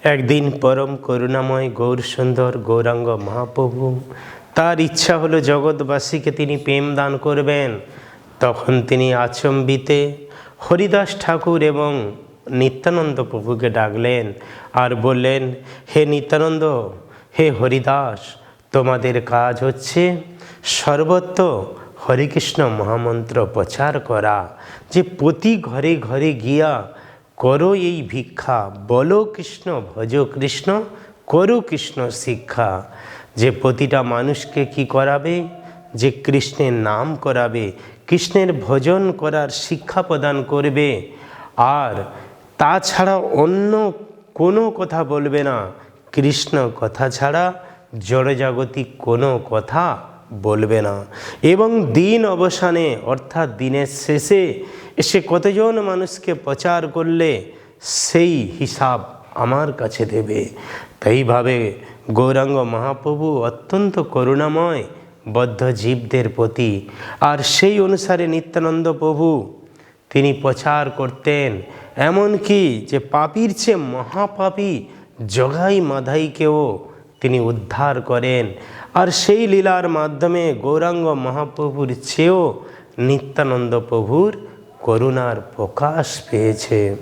একদিন পরম করুণাময় গৌরসুন্দর গৌরাঙ্গ মহাপ্রভু তার ইচ্ছা হলো জগৎবাসীকে তিনি প্রেম দান করবেন। তখন তিনি আচম্বিতে হরিদাস ঠাকুর এবং নিত্যানন্দ প্রভুকে ডাকলেন আর বললেন, হে নিত্যানন্দ, হে হরিদাস, তোমাদের কাজ হচ্ছে সর্বত্র হরিকৃষ্ণ মহামন্ত্র প্রচার করা, যে প্রতি ঘরে ঘরে গিয়া করো এই ভিক্ষা, বলো কৃষ্ণ, ভজ কৃষ্ণ, করো কৃষ্ণ শিক্ষা। যে প্রতিটা মানুষকে কি করাবে, যে কৃষ্ণের নাম করাবে, কৃষ্ণের ভজন করার শিক্ষা প্রদান করবে, আর তাছাড়া অন্য কোনো কথা বলবে না। কৃষ্ণ কথা ছাড়া জড়জাগতিক কোনো কথা বলবে না। এবং দিন অবসানে অর্থাৎ দিনের শেষে এসে কতজন মানুষকে প্রচার করলে সেই হিসাব আমার কাছে দেবে। তাইভাবে গৌরাঙ্গ মহাপ্রভু অত্যন্ত করুণাময় বদ্ধ জীবদের প্রতি, আর সেই অনুসারে নিত্যানন্দ প্রভু তিনি প্রচার করতেন। এমনকি যে পাপীর চেয়ে মহাপাপী জগাই মাধাইকেও তিনি উদ্ধার করেন। আর সেই লীলার মাধ্যমে গৌরাঙ্গ মহাপ্রভুর চেয়েও নিত্যানন্দ প্রভুর করুণার প্রকাশ পেয়েছে।